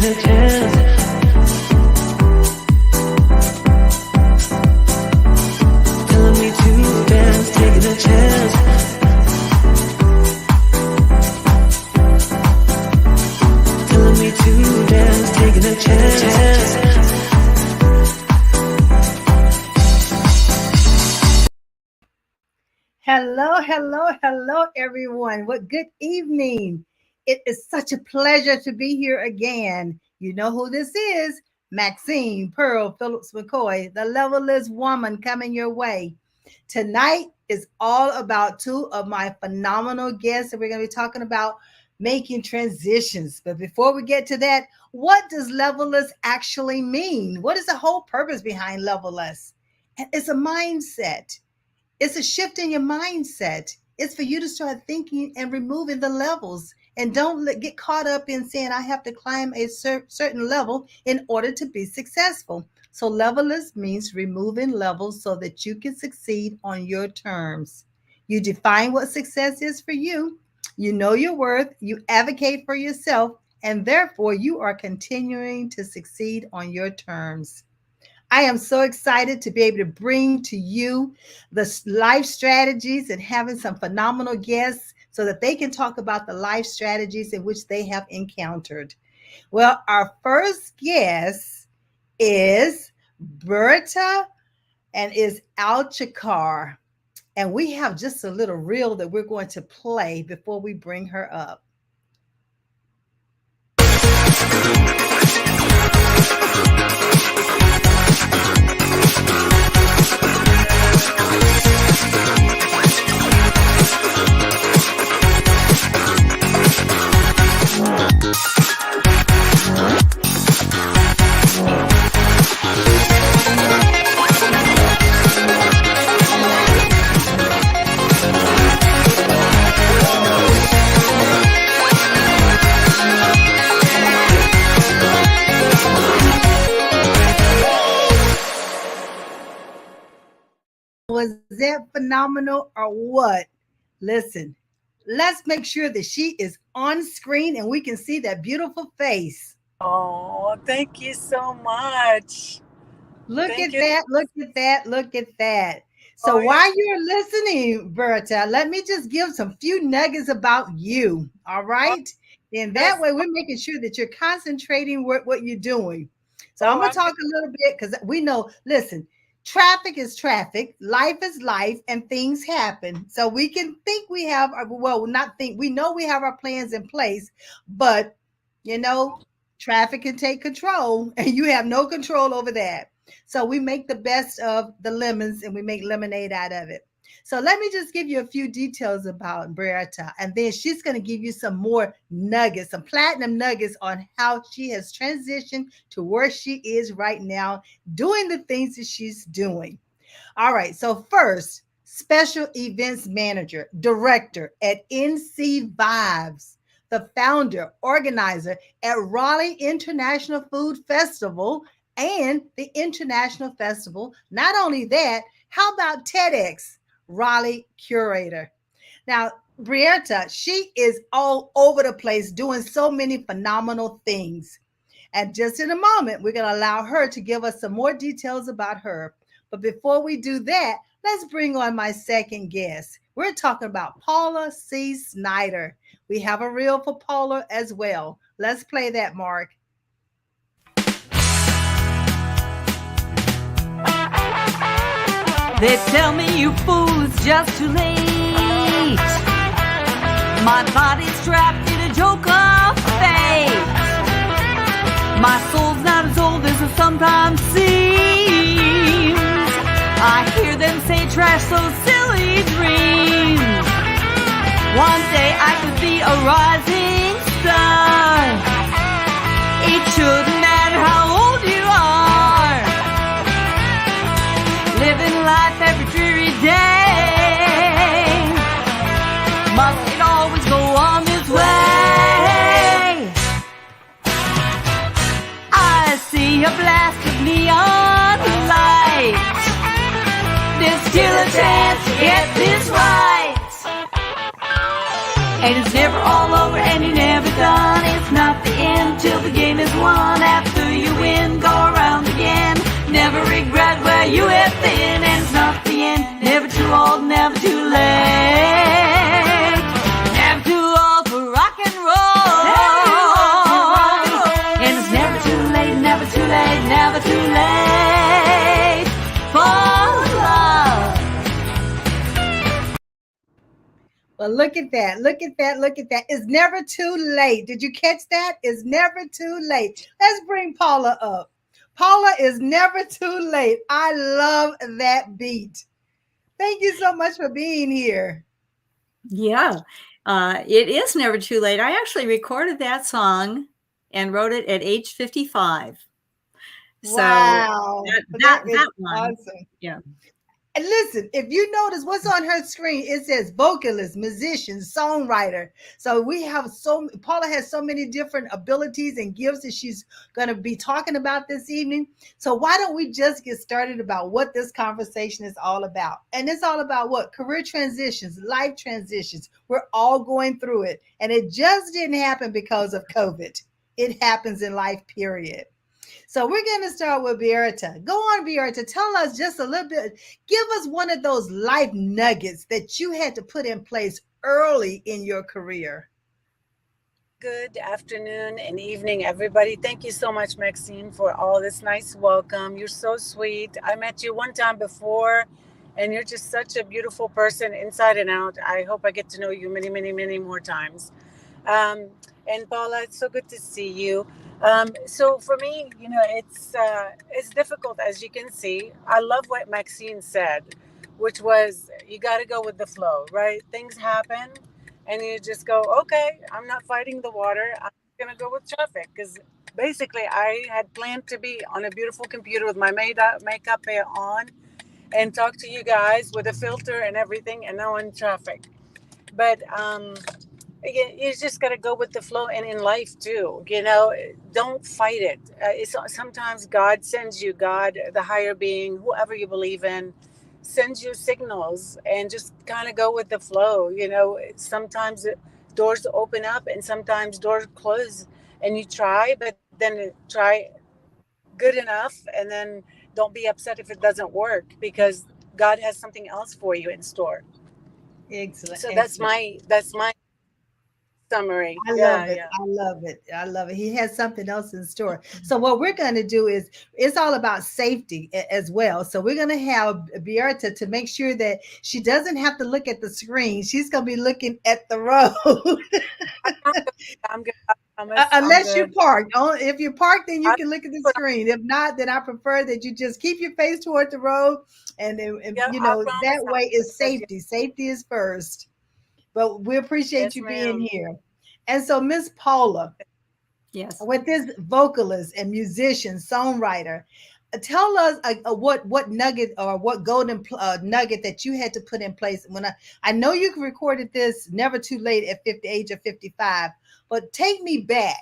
taking a chance. Telling me to dance, taking a chance. Telling me to dance, taking a chance. Hello, everyone. What good evening. It is such a pleasure to be here again. You know who this is. Maxine Phillips McKoy, the levelless woman coming your way. Tonight is all about two of my phenomenal guests that we're going to be talking about making transitions. But before we get to that, what does levelless actually mean? What is the whole purpose behind levelless? And it's a mindset. It's a shift in your mindset. It's for you to start thinking and removing the levels, and don't get caught up in saying I have to climb a certain level in order to be successful. So levelless means removing levels so that you can succeed on your terms. You define what success is for you. You know your worth. You advocate for yourself, and therefore you are continuing to succeed on your terms. I am so excited to be able to bring to you the life strategies and having some phenomenal guests so that they can talk about the life strategies in which they have encountered. Well, our first guest is Berta and is Alchikar. And we have just a little reel that we're going to play before we bring her up. Was that phenomenal or what? Listen, let's make sure that she is on screen and we can see that beautiful face. Oh, thank you so much. Look at that. So while you're listening, Berta, let me just give some few nuggets about you, all right? And that way we're making sure that you're concentrating what you're doing. So I'm going to talk a little bit because we know, listen, traffic is traffic, life is life, and things happen. So we can think we have, we know we have our plans in place, but traffic can take control and you have no control over that. So we make the best of the lemons and we make lemonade out of it. So let me just give you a few details about Berta, and then she's going to give you some more nuggets, some platinum nuggets on how she has transitioned to where she is right now, doing the things that she's doing. All right. So first, special events manager, director at NC Vibes, the founder, organizer at Raleigh International Food Festival and the International Festival. Not only that, how about TEDx? Raleigh curator. Now, Berta, she is all over the place doing so many phenomenal things. And just in a moment, we're going to allow her to give us some more details about her. But before we do that, let's bring on my second guest. We're talking about Paula C. Snyder. We have a reel for Paula as well. Let's play that, Mark. They tell me you fool, it's just too late. My body's trapped in a joke of fate. My soul's not as old as it sometimes seems. I hear them say trash those silly dreams. One day I could be a rising star. It shouldn't matter how old you are. Living life every dreary day. Must it always go on this way? I see a blast of neon light. There's still a chance to get this right. And it's never all over and you're never done. It's not the end till the game is won. Look at that. Look at that. Look at that. It's never too late. Did you catch that? It's never too late. Let's bring Paula up. Paula is never too late. I love that beat. Thank you so much for being here. Yeah, it is never too late. I actually recorded that song and wrote it at age 55. So Wow. That is that one, awesome. yeah. And listen, if you notice what's on her screen, it says vocalist, musician, songwriter. So Paula has so many different abilities and gifts that she's going to be talking about this evening. So why don't we just get started about what this conversation is all about? And it's all about what? Career transitions, life transitions. We're all going through it. And it just didn't happen because of COVID. It happens in life, period. So we're going to start with Beata. Go on, Beata. Tell us just a little bit. Give us one of those life nuggets that you had to put in place early in your career. Good afternoon and evening, everybody. Thank you so much, Maxine, for all this nice welcome. You're so sweet. I met you one time before, and you're just such a beautiful person inside and out. I hope I get to know you many, many, many more times. Um, and Paula, it's so good to see you. So for me, it's difficult, as you can see. I love what Maxine said, which was you got to go with the flow, right? Things happen, and you just go, okay, I'm not fighting the water. I'm gonna go with traffic because basically I had planned to be on a beautiful computer with my makeup on and talk to you guys with a filter and everything, and now in traffic. But you just got to go with the flow, and in life too, don't fight it. It's sometimes God sends you, God, the higher being, whoever you believe in, sends you signals, and just kind of go with the flow. Sometimes doors open up and sometimes doors close, and you try, but then try good enough, and then don't be upset if it doesn't work, because God has something else for you in store. Excellent. So that's Excellent. my summary. I love Yeah, it. yeah. I love it. I love it. He has something else in store. So what we're going to do is it's all about safety as well. So we're going to have Beata to make sure that she doesn't have to look at the screen. She's going to be looking at the road. I'm good. I'm good. I promise. I'm Unless you're good. parked. If you're parked, then you I can look at the put on, screen. If not, then I prefer that you just keep your face toward the road, and yeah, I that promise I'm way is good. Yeah. safety. Safety is first. But we appreciate Yes, you being ma'am. here. And so, Miss Paula, Yes. with this vocalist and musician, songwriter, tell us what nugget or what golden nugget that you had to put in place. I know you recorded this never too late at age of 55, but take me back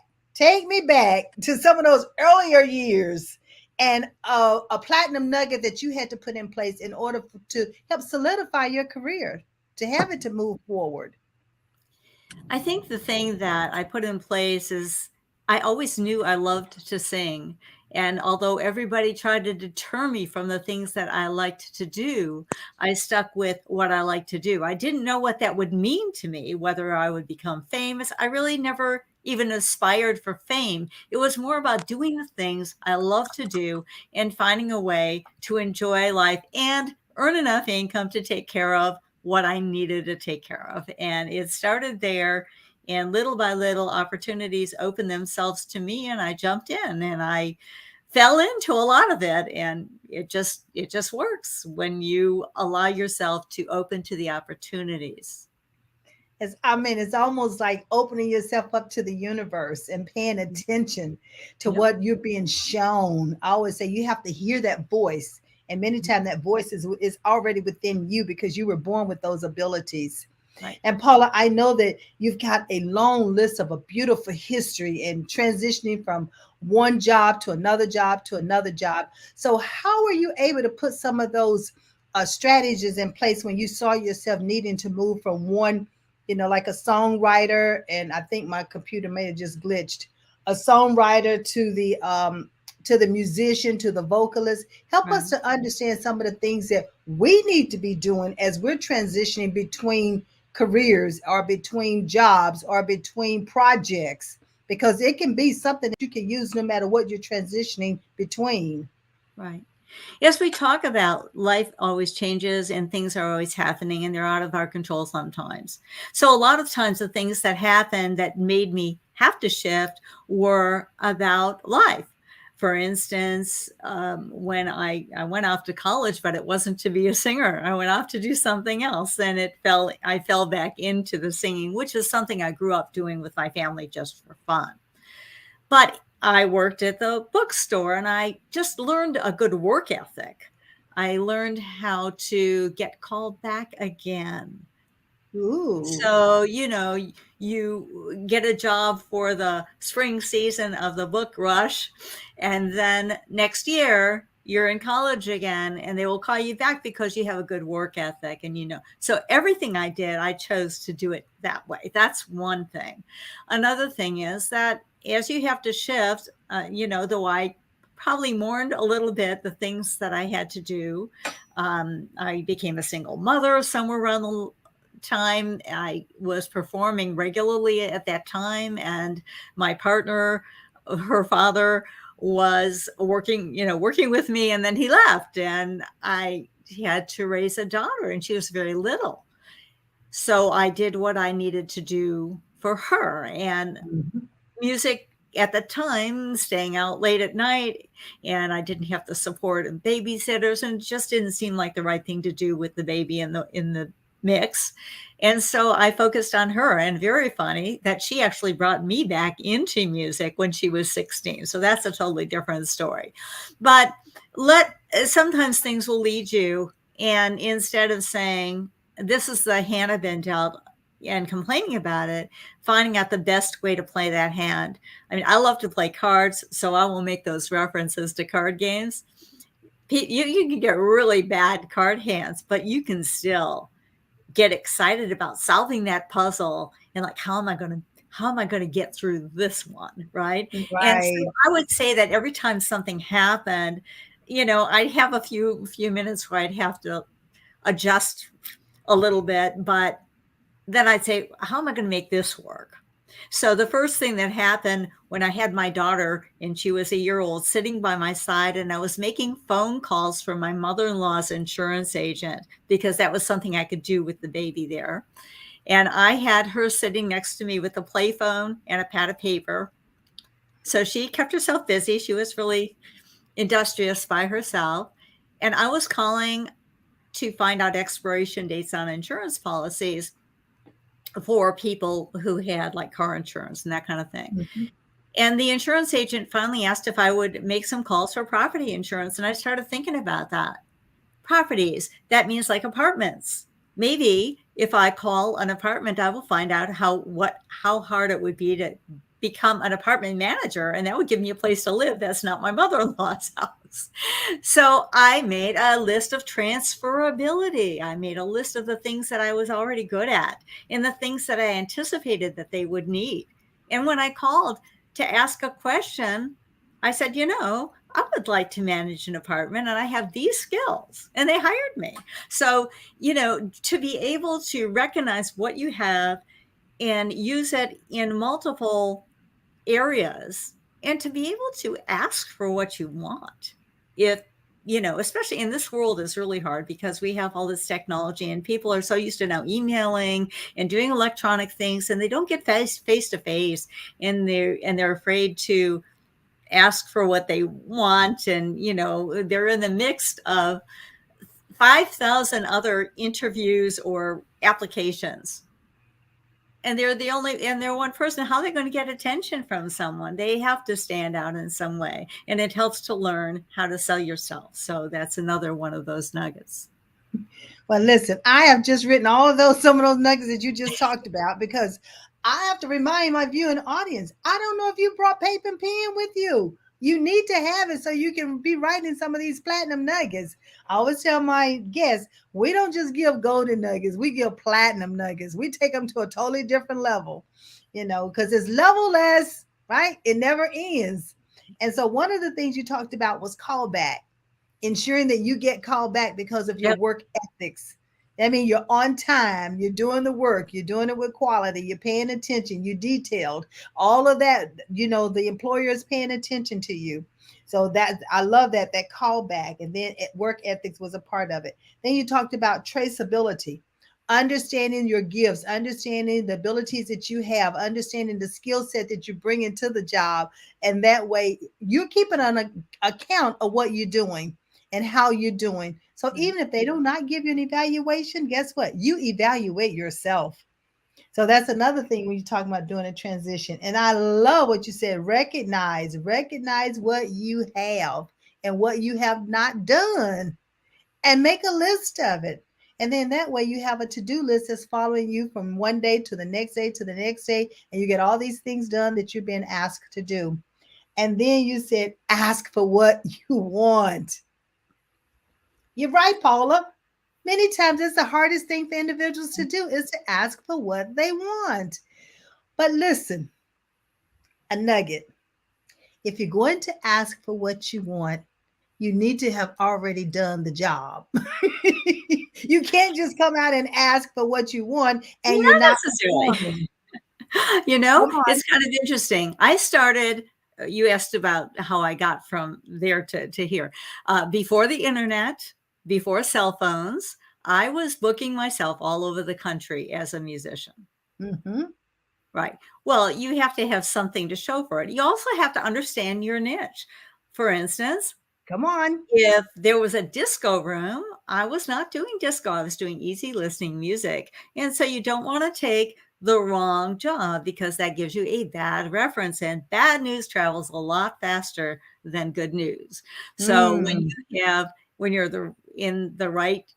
to some of those earlier years, and a platinum nugget that you had to put in place in order to help solidify your career, to have it to move forward. I think the thing that I put in place is I always knew I loved to sing. And although everybody tried to deter me from the things that I liked to do, I stuck with what I like to do. I didn't know what that would mean to me, whether I would become famous. I really never even aspired for fame. It was more about doing the things I love to do and finding a way to enjoy life and earn enough income to take care of what I needed to take care of. And it started there. And little by little, opportunities opened themselves to me, and I jumped in and I fell into a lot of it. And it just works when you allow yourself to open to the opportunities. It's almost like opening yourself up to the universe and paying attention to Yep. what you're being shown. I always say you have to hear that voice. And many times that voice is already within you because you were born with those abilities. Right. And Paula, I know that you've got a long list of a beautiful history and transitioning from one job to another job to another job. So how were you able to put some of those strategies in place when you saw yourself needing to move from one, like a songwriter, and I think my computer may have just glitched, a songwriter to the musician, to the vocalist. Help Right. us to understand some of the things that we need to be doing as we're transitioning between careers or between jobs or between projects, because it can be something that you can use no matter what you're transitioning between. Right. As we talk about, life always changes and things are always happening and they're out of our control sometimes. So a lot of times the things that happened that made me have to shift were about life. For instance, when I went off to college, but it wasn't to be a singer. I went off to do something else, and I fell back into the singing, which is something I grew up doing with my family just for fun. But I worked at the bookstore and I just learned a good work ethic. I learned how to get called back again. Ooh. So, you get a job for the spring season of the book rush, and then next year you're in college again, and they will call you back because you have a good work ethic. And, so everything I did, I chose to do it that way. That's one thing. Another thing is that as you have to shift, though I probably mourned a little bit the things that I had to do. I became a single mother somewhere around the time. I was performing regularly at that time, and my partner, her father, was working with me, and then he left, and I had to raise a daughter, and she was very little. So I did what I needed to do for her. And music at the time, staying out late at night, and I didn't have the support of babysitters, and it just didn't seem like the right thing to do with the baby in the mix. And so I focused on her, and very funny that she actually brought me back into music when she was 16. So that's a totally different story. But sometimes things will lead you, and instead of saying, this is the hand I've been dealt, and complaining about it, finding out the best way to play that hand. I mean, I love to play cards, so I will make those references to card games. You can get really bad card hands, but you can still get excited about solving that puzzle and like, how am I going to get through this one, right? And so I would say that every time something happened, I'd have a few minutes where I'd have to adjust a little bit, but then I'd say, how am I going to make this work? So the first thing that happened when I had my daughter, and she was a year old, sitting by my side, and I was making phone calls for my mother-in-law's insurance agent, because that was something I could do with the baby there. And I had her sitting next to me with a play phone and a pad of paper. So she kept herself busy. She was really industrious by herself. And I was calling to find out expiration dates on insurance policies for people who had like car insurance and that kind of thing. Mm-hmm. And the insurance agent finally asked if I would make some calls for property insurance. And I started thinking about that. Properties, that means like apartments. Maybe if I call an apartment, I will find out how hard it would be to become an apartment manager, and that would give me a place to live. That's not my mother-in-law's house. So I made a list of transferability. I made a list of the things that I was already good at and the things that I anticipated that they would need. And when I called to ask a question, I said, I would like to manage an apartment and I have these skills, and they hired me. So, to be able to recognize what you have and use it in multiple areas, and to be able to ask for what you want. If, especially in this world is really hard because we have all this technology and people are so used to now emailing and doing electronic things, and they don't get face to face, and they're afraid to ask for what they want. And, they're in the mix of 5,000 other interviews or applications. And they're one person. How are they going to get attention from someone? They have to stand out in some way. And it helps to learn how to sell yourself. So that's another one of those nuggets. Well, listen, I have just written some of those nuggets that you just talked about, because I have to remind my viewing audience, I don't know if you brought paper and pen with you. You need to have it so you can be writing some of these platinum nuggets. I always tell my guests, we don't just give golden nuggets, we give platinum nuggets. We take them to a totally different level, because it's level-less, right? It never ends. And so one of the things you talked about was callback, ensuring that you get called back because of your work ethics. I mean, you're on time, you're doing the work, you're doing it with quality, you're paying attention, you're detailed, all of that, the employer is paying attention to you. So that I love that callback. And then work ethics was a part of it. Then you talked about traceability, understanding your gifts, understanding the abilities that you have, understanding the skill set that you bring into the job. And that way you're keeping an account of what you're doing and how you're doing. So even if they do not give you an evaluation, guess what? You evaluate yourself. So that's another thing when you're talking about doing a transition. And I love what you said. Recognize what you have and what you have not done and make a list of it. And then that way you have a to-do list that's following you from one day to the next day to the next day. And you get all these things done that you've been asked to do. And then you said, ask for what you want. You're right, Paula. Many times it's the hardest thing for individuals to do is to ask for what they want. But listen, a nugget. If you're going to ask for what you want, you need to have already done the job. You can't just come out and ask for what you want and you're not necessarily. Come on. It's kind of interesting. I started, you asked about how I got from there to here. Before the internet, before cell phones, I was booking myself all over the country as a musician. Mm-hmm. Right. Well, you have to have something to show for it. You also have to understand your niche. For instance, come on. If there was a disco room, I was not doing disco. I was doing easy listening music. And so you don't want to take the wrong job because that gives you a bad reference, and bad news travels a lot faster than good news. So when you're in the right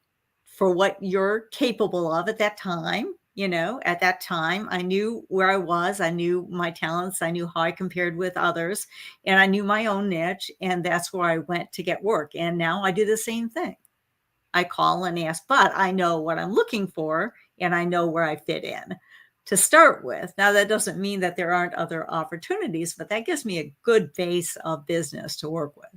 for what you're capable of at that time, at that time, I knew where I was. I knew my talents. I knew how I compared with others, and I knew my own niche. And that's where I went to get work. And now I do the same thing. I call and ask, but I know what I'm looking for and I know where I fit in to start with. Now, that doesn't mean that there aren't other opportunities, but that gives me a good base of business to work with.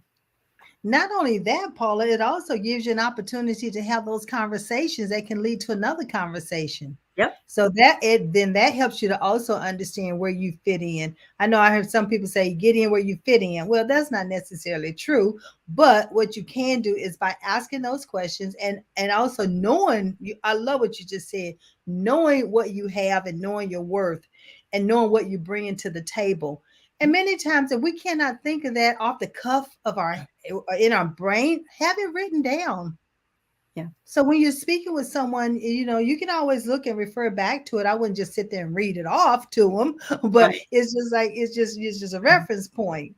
Not only that, Paula, it also gives you an opportunity to have those conversations that can lead to another conversation. Yep. So that helps you to also understand where you fit in. I know I heard some people say get in where you fit in. Well, that's not necessarily true, but what you can do is by asking those questions and also knowing I love what you just said, knowing what you have and knowing your worth and knowing what you bring into the table. And many times if we cannot think of that off the cuff of in our brain, have it written down. Yeah. So when you're speaking with someone, you can always look and refer back to it. I wouldn't just sit there and read it off to them, but right. It's just a reference point.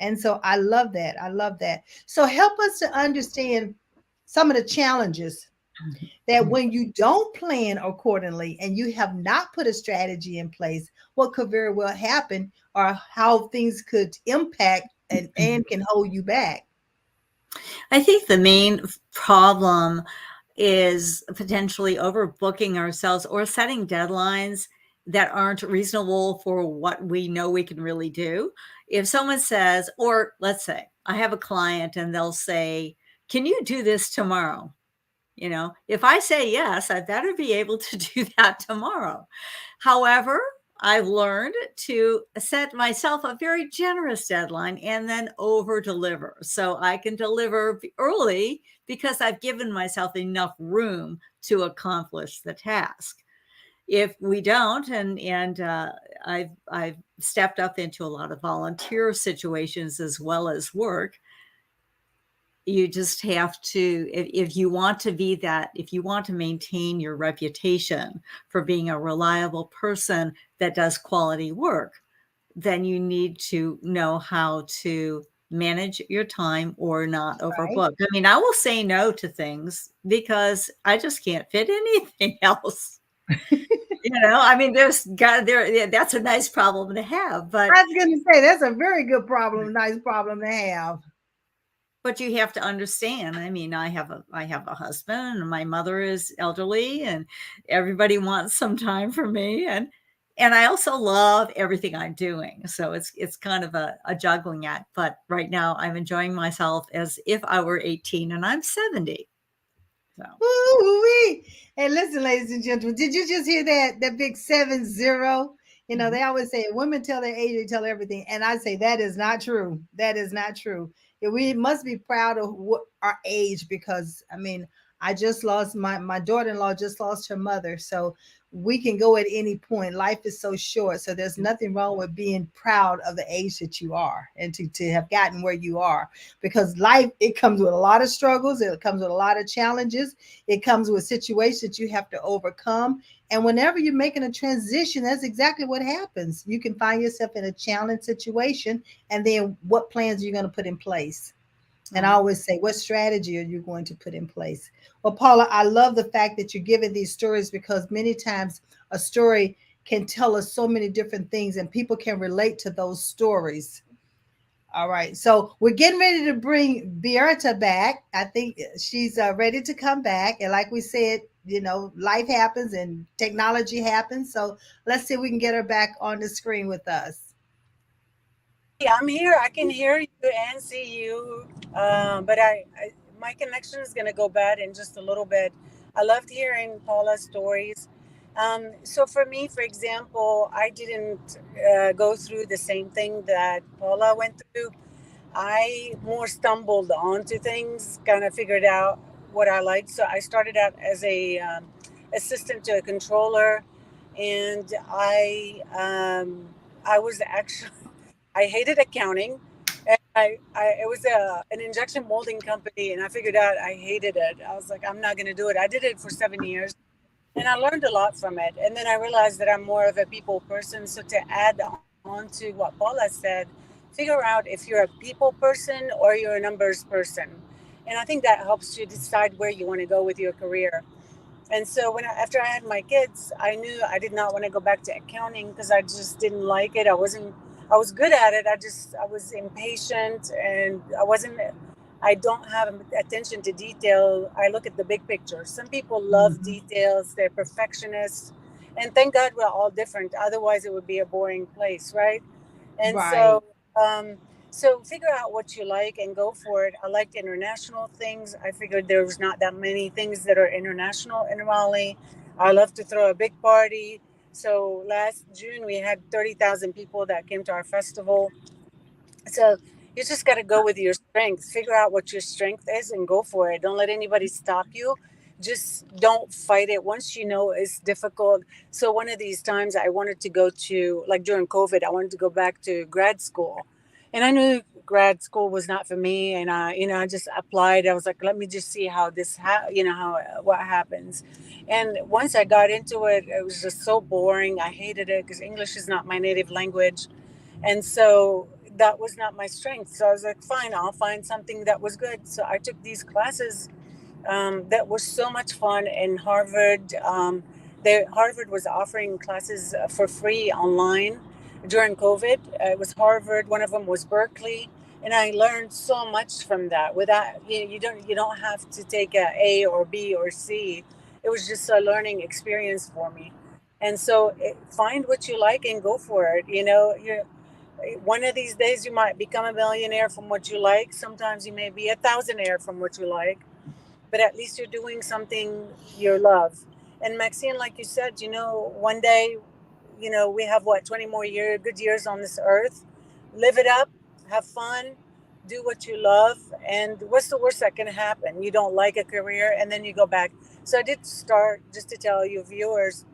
And so I love that. So help us to understand some of the challenges that when you don't plan accordingly and you have not put a strategy in place, what could very well happen or how things could impact and can hold you back. I think the main problem is potentially overbooking ourselves or setting deadlines that aren't reasonable for what we know we can really do. If someone says, or let's say I have a client and they'll say, can you do this tomorrow? If I say yes, I better be able to do that tomorrow. However, I've learned to set myself a very generous deadline and then over deliver. So I can deliver early because I've given myself enough room to accomplish the task. If we don't, and I've stepped up into a lot of volunteer situations as well as work, you just have to, if you want to maintain your reputation for being a reliable person that does quality work, then you need to know how to manage your time or not overbook. Right. I mean, I will say no to things because I just can't fit anything else. I mean, that's a nice problem to have. But I was going to say that's a very good problem, nice problem to have. But you have to understand. I mean, I have a husband, and my mother is elderly, and everybody wants some time for me, and I also love everything I'm doing. So it's kind of a juggling act. But right now, I'm enjoying myself as if I were 18 and I'm 70. So Woo-wee. Hey, listen, ladies and gentlemen, did you just hear that big 70? You know, they always say women tell their age, they tell everything. And I say that is not true. That is not true. Yeah, we must be proud of what our age, because I mean, I just lost my daughter-in-law just lost her mother. So we can go at any point. Life is so short. So there's nothing wrong with being proud of the age that you are, and to have gotten where you are, because life, it comes with a lot of struggles. It comes with a lot of challenges. It comes with situations you have to overcome. And whenever you're making a transition, that's exactly what happens. You can find yourself in a challenge situation, and then what plans are you going to put in place? And I always say, what strategy are you going to put in place? Well, Paula, I love the fact that you're giving these stories, because many times a story can tell us so many different things, and people can relate to those stories. All right. So we're getting ready to bring Beata back. I think she's ready to come back. And like we said, you know, life happens and technology happens. So let's see if we can get her back on the screen with us. Yeah, I'm here. I can hear you and see you, but my connection is going to go bad in just a little bit. I loved hearing Paula's stories. So for me, for example, I didn't go through the same thing that Paula went through. I more stumbled onto things, kind of figured out what I liked. So I started out as a assistant to a controller, and I was actually I hated accounting. And it was an injection molding company, and I figured out I hated it. I was like, I'm not going to do it. I did it for 7 years, and I learned a lot from it. And then I realized that I'm more of a people person. So to add on to what Paula said, figure out if you're a people person or you're a numbers person. And I think that helps you decide where you want to go with your career. And so after I had my kids, I knew I did not want to go back to accounting, because I just didn't like it. I was good at it. I was impatient, and I don't have attention to detail. I look at the big picture. Some people love details. They're perfectionists, and thank God we're all different. Otherwise it would be a boring place, right? And Right. so figure out what you like and go for it. I liked international things. I figured there was not that many things that are international in Raleigh. I love to throw a big party. So last June we had 30,000 people that came to our festival. So you just got to go with your strengths. Figure out what your strength is and go for it. Don't let anybody stop you. Just don't fight it. Once you know it's difficult. So one of these times I wanted to go to, like during COVID, I wanted to go back to grad school. And I knew grad school was not for me. And I just applied. I was like, let me just see how what happens. And once I got into it, it was just so boring. I hated it because English is not my native language. And so that was not my strength. So I was like, fine, I'll find something that was good. So I took these classes that were so much fun in Harvard. Harvard was offering classes for free online during COVID. It was Harvard. One of them was Berkeley. And I learned so much from that. Without you don't have to take A or B or C. It was just a learning experience for me. And so find what you like and go for it. One of these days you might become a millionaire from what you like. Sometimes you may be a thousandaire from what you like, but at least you're doing something you love. And Maxine, like you said, one day, we have 20 more good years on this earth. Live it up, have fun, do what you love. And what's the worst that can happen? You don't like a career and then you go back. So I did start, just to tell you viewers,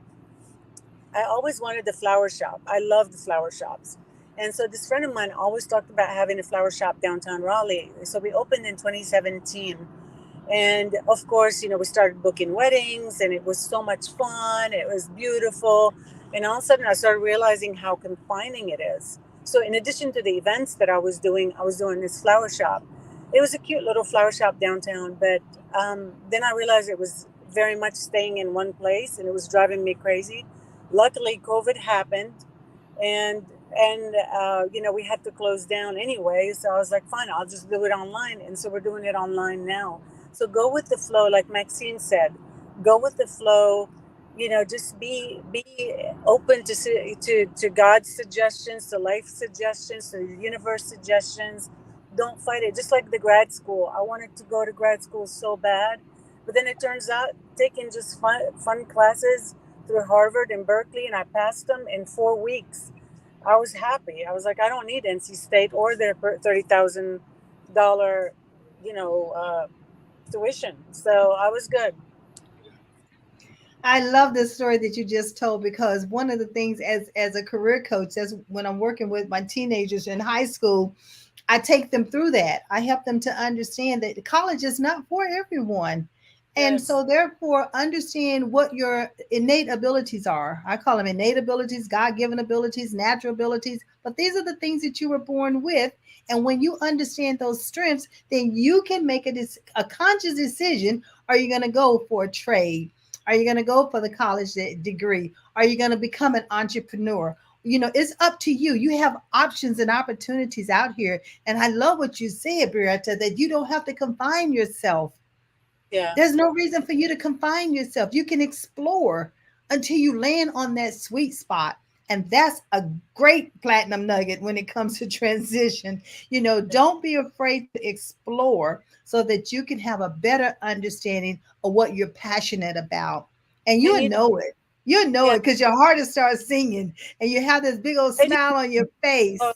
I always wanted the flower shop. I love the flower shops. And so this friend of mine always talked about having a flower shop downtown Raleigh. So we opened in 2017. And of course, we started booking weddings and it was so much fun. It was beautiful. And all of a sudden I started realizing how confining it is. So in addition to the events that I was doing this flower shop. It was a cute little flower shop downtown. But then I realized it was very much staying in one place and it was driving me crazy. Luckily, COVID happened and we had to close down anyway. So I was like, fine, I'll just do it online. And so we're doing it online now. So go with the flow, like Maxine said, go with the flow, just be open to God's suggestions, to life suggestions, to the universe suggestions. Don't fight it. Just like the grad school. I wanted to go to grad school so bad, But then it turns out taking just fun classes through Harvard and Berkeley, and I passed them in 4 weeks. I was happy. I was like, I don't need NC State or their $30,000, you know, tuition. So I was good. I love this story that you just told, because one of the things as a career coach, that's when I'm working with my teenagers in high school, I take them through that. I help them to understand that college is not for everyone. And Yes. so, therefore, understand what your innate abilities are. I call them innate abilities, God given abilities, natural abilities. But these are the things that you were born with. And when you understand those strengths, then you can make a conscious decision. Are you going to go for a trade? Are you going to go for the college degree? Are you going to become an entrepreneur? It's up to you. You have options and opportunities out here. And I love what you said, Brietta, that you don't have to confine yourself. Yeah. There's no reason for you to confine yourself. You can explore until you land on that sweet spot. And that's a great platinum nugget when it comes to transition. Don't be afraid to explore so that you can have a better understanding of what you're passionate about. And And you'll know it. You'll know yeah, it because your heart will start singing and you have this big old and smile on your face. uh,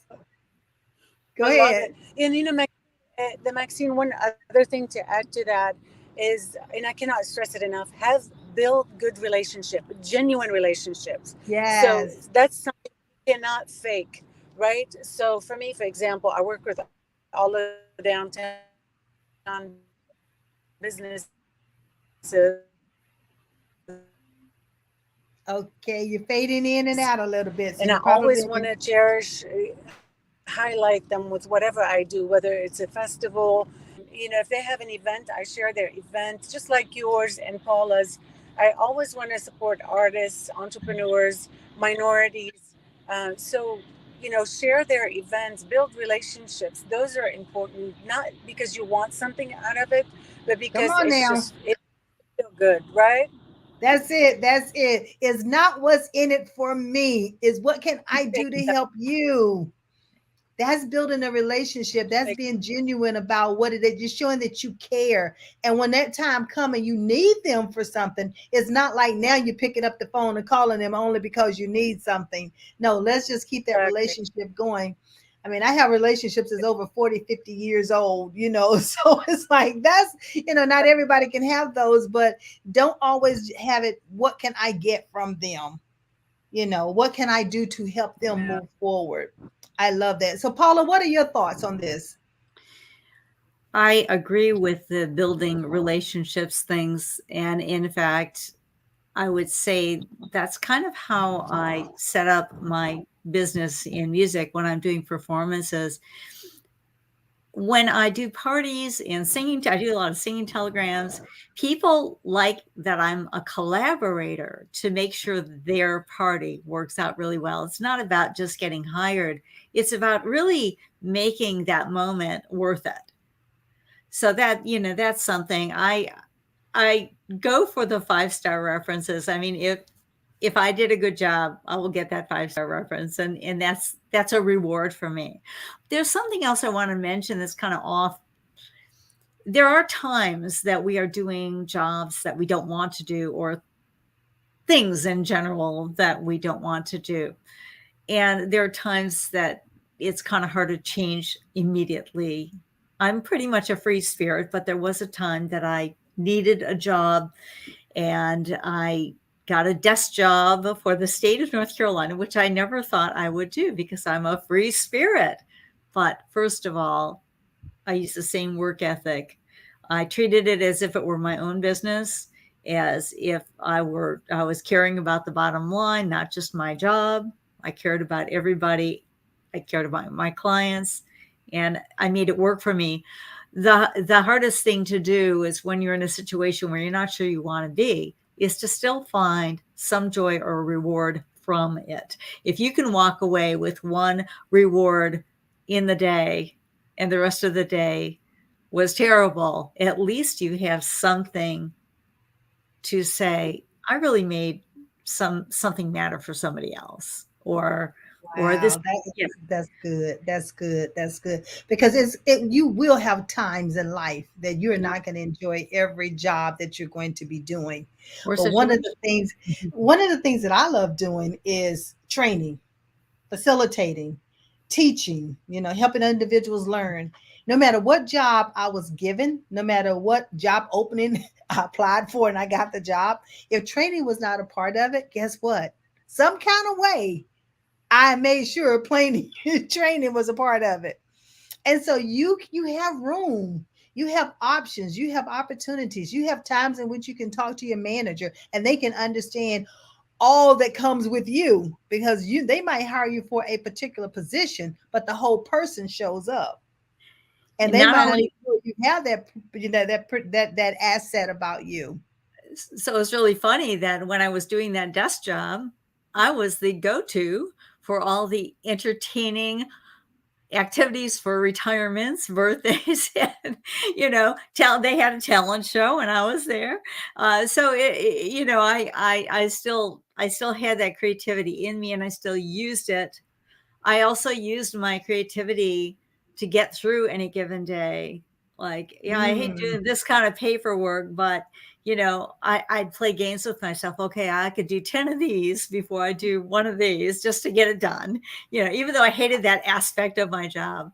Go I love ahead. it. And the Maxine, one other thing to add to that is, and I cannot stress it enough, have build good relationship, genuine relationships. So Yes. that's something you cannot fake, right? So for me, for example, I work with all the downtown businesses. Okay, you're fading in and out a little bit, so And I you probably always want to cherish, highlight them with whatever I do, whether it's a festival. If they have an event, I share their event, just like yours and Paula's. I always want to support artists, entrepreneurs, minorities. Share their events, build relationships. Those are important, not because you want something out of it, but come because on now. it feels good, right? That's it. That's it. It's not what's in it for me. Is what can I do to help you? That's building a relationship. That's being genuine about what it is. You're showing that you care. And when that time comes and you need them for something, it's not like now you're picking up the phone and calling them only because you need something. No, let's just keep that Exactly. relationship going. I mean, I have relationships that's over 40, 50 years old, so it's like not everybody can have those, but don't always have it. What can I get from them? What can I do to help them Yeah. move forward? I love that. So, Paula, what are your thoughts on this? I agree with the building relationships things. And in fact, I would say that's kind of how I set up my business in music when I'm doing performances. When I do parties and singing, I do a lot of singing telegrams. People like that I'm a collaborator to make sure their party works out really well. It's not about just getting hired. It's about really making that moment worth it. So that's something I go for the 5-star references. I mean, if I did a good job, I will get that 5-star reference, and that's a reward for me. There's something else I want to mention that's kind of off. There are times that we are doing jobs that we don't want to do, or things in general that we don't want to do. And there are times that it's kind of hard to change immediately. I'm pretty much a free spirit, but there was a time that I needed a job, and I got a desk job for the state of North Carolina, which I never thought I would do because I'm a free spirit. But first of all, I use the same work ethic. I treated it as if it were my own business, as if I was caring about the bottom line, not just my job. I cared about everybody. I cared about my clients, and I made it work for me. The hardest thing to do is when you're in a situation where you're not sure you want to be, is to still find some joy or reward from it. If you can walk away with one reward in the day and the rest of the day was terrible, at least you have something to say, I really made something matter for somebody else, or or this. Wow, Yeah, that's good. That's good. That's good. Because you will have times in life that you're yeah, not going to enjoy every job that you're going to be doing. or But situation. one of the things that I love doing is training, facilitating, teaching, helping individuals learn. No matter what job I was given, no matter what job opening I applied for and I got the job, if training was not a part of it, guess what? Some kind of way I made sure plain training was a part of it. And so you have room, you have options, you have opportunities, you have times in which you can talk to your manager and they can understand all that comes with you, because they might hire you for a particular position, but the whole person shows up. And And they not might not only, know you have that asset about you. so it's really funny that when I was doing that desk job, I was the go-to for all the entertaining activities for retirements, birthdays, and they had a talent show, and I was there. So I still had that creativity in me, and I still used it. I also used my creativity to get through any given day. Like, yeah, I hate Mm. doing this kind of paperwork, but I'd play games with myself. Okay, I could do 10 of these before I do one of these just to get it done. Even though I hated that aspect of my job.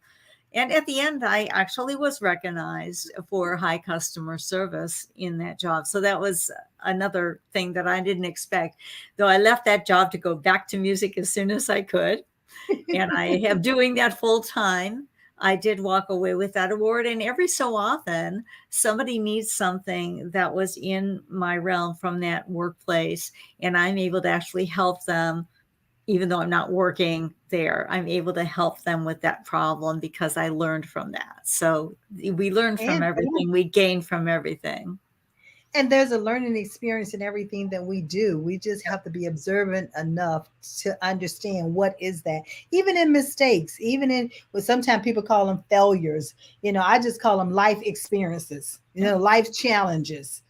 And at the end, I actually was recognized for high customer service in that job. So that was another thing that I didn't expect. Though I left that job to go back to music as soon as I could, and I have doing that full time. I did walk away with that award. And every so often, somebody needs something that was in my realm from that workplace, and I'm able to actually help them. Even though I'm not working there, I'm able to help them with that problem because I learned from that. So we learn from And everything, we gain from everything. there's a learning experience in everything that we do. We just have to be observant enough to understand what is that. Even in mistakes, even in what sometimes people call them failures, I just call them life experiences, life challenges.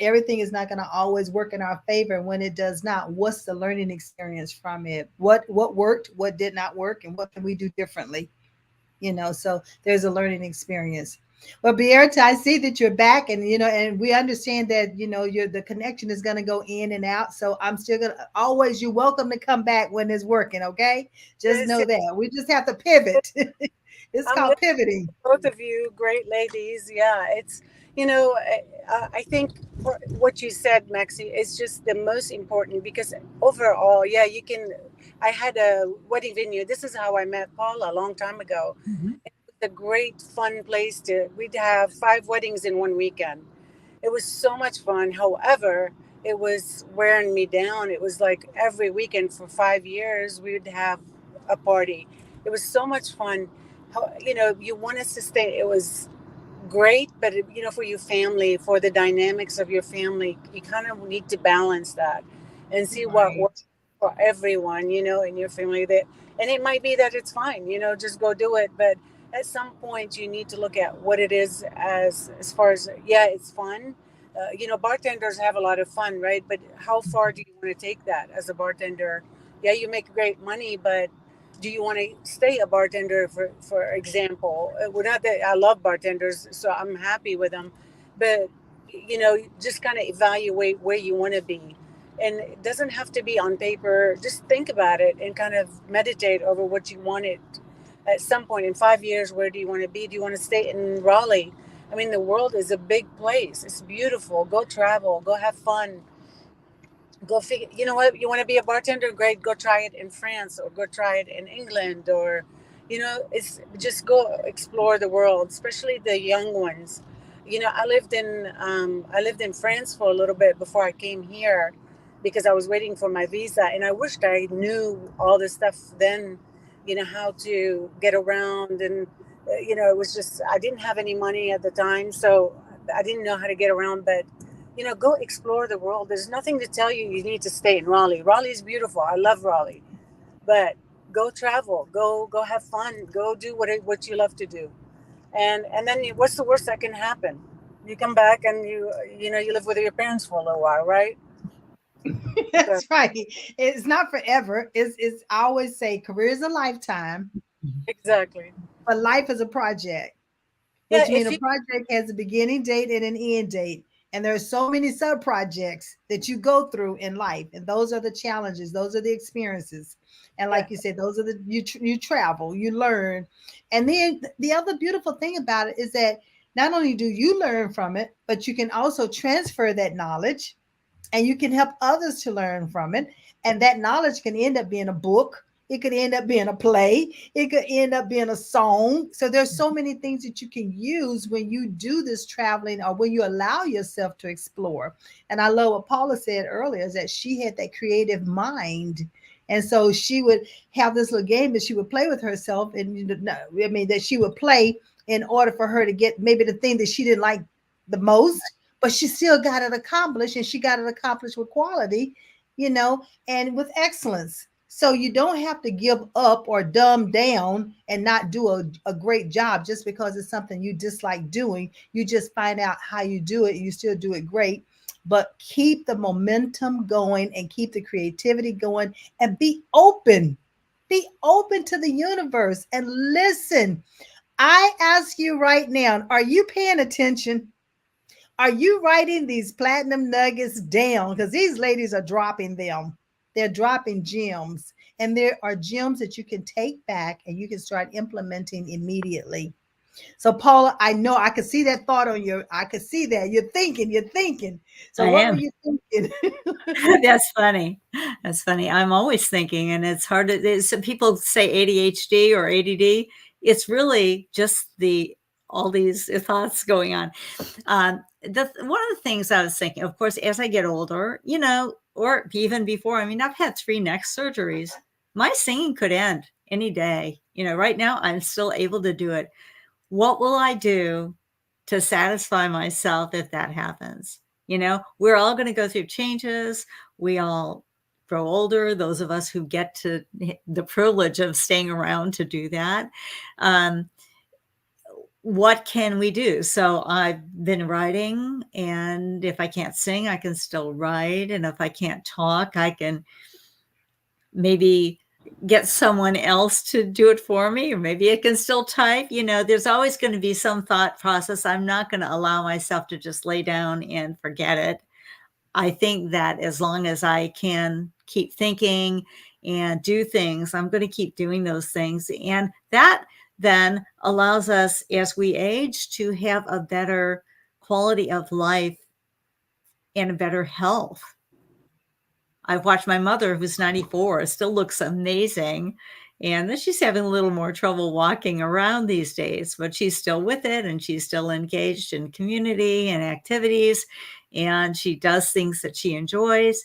Everything is not going to always work in our favor. And when it does not, what's the learning experience from it? What worked, what did not work, and what can we do differently? So there's a learning experience. Well, Beata, I see that you're back, and and we understand that the connection is going to go in and out. So I'm still gonna always, you're welcome to come back when it's working. Okay, just know Listen, that we just have to pivot. It's I'm called listening pivoting. to both of you, great ladies. Yeah, I think what you said, Maxie, is just the most important because overall, yeah, you can. I had a wedding venue. This is how I met Paula a long time ago. Mhm. A great fun place we'd have 5 weddings in one weekend. It was so much fun. However, it was wearing me down. It was like every weekend for 5 years we'd have a party. It was so much fun. You want to sustain. It was great, but for your family, for the dynamics of your family, you kind of need to balance that and see what Right. works for everyone, in your family. And it might be that it's fine, just go do it. But at some point, you need to look at what it is as far as, yeah, it's fun. Bartenders have a lot of fun, right? But how far do you want to take that as a bartender? Yeah, you make great money, but do you want to stay a bartender for example? We're not that I love bartenders, so I'm happy with them, but just kind of evaluate where you want to be, and it doesn't have to be on paper. Just think about it and kind of meditate over what you want it at some point in 5 years. Where do you want to be? Do you want to stay in Raleigh? I mean, the world is a big place. It's beautiful. Go travel, go have fun, go figure. You know what, you want to be a bartender, great, go try it in France or go try it in England, or it's just go explore the world, especially the young ones. I lived in France for a little bit before I came here because I was waiting for my visa, and I wished I knew all this stuff then, how to get around. And it was just, I didn't have any money at the time, so I didn't know how to get around. But go explore the world. There's nothing to tell you need to stay in Raleigh. Raleigh is beautiful. I love Raleigh, but go travel, go have fun, go do what you love to do, and then what's the worst that can happen? You come back and you live with your parents for a little while, right? So, That's right. It's not forever. It's I always say career is a lifetime, exactly. but life is a project, Yeah, which means if a you project has a beginning date and an end date. And there are so many sub projects that you go through in life, and those are the challenges, those are the experiences, and yeah, like you said, those are the you travel, you learn, and then the other beautiful thing about it is that not only do you learn from it, but you can also transfer that knowledge and you can help others to learn from it. And that knowledge can end up being a book. It could end up being a play. It could end up being a song. So there's so many things that you can use when you do this traveling or when you allow yourself to explore. And I love what Paula said earlier is that she had that creative mind. And so she would have this little game that she would play with herself. And I mean, that she would play in order for her to get maybe the thing that she didn't like the most, but she still got it accomplished and she got it accomplished with quality, and with excellence. So you don't have to give up or dumb down and not do a great job just because it's something you dislike doing. You just find out how you do it. You still do it great, but keep the momentum going and keep the creativity going and be open. Be open to the universe and listen. I ask you right now, are you paying attention? Are you writing these platinum nuggets down? Because these ladies are dropping them. They're dropping gems. And there are gems that you can take back and you can start implementing immediately. So, Paula, I know I could see that thought on your, I could see that. You're thinking, you're thinking. So, I what were am. you thinking? That's funny. That's funny. I'm always thinking, and it's hard to. Some people say ADHD or ADD. It's really just all these thoughts going on. One of the things I was thinking, of course, as I get older, or even before. I mean, I've had 3 neck surgeries. My singing could end any day. Right now I'm still able to do it. What will I do to satisfy myself if that happens? We're all going to go through changes. We all grow older. Those of us who get to the privilege of staying around to do that. What can we do? So I've been writing, and if I can't sing, I can still write. And if I can't talk, I can maybe get someone else to do it for me, or maybe I can still type. There's always going to be some thought process. I'm not going to allow myself to just lay down and forget it. I think that as long as I can keep thinking and do things, I'm going to keep doing those things. And that then allows us, as we age, to have a better quality of life and a better health. I've watched my mother, who's 94, still looks amazing. And then she's having a little more trouble walking around these days, but she's still with it, and she's still engaged in community and activities, and she does things that she enjoys.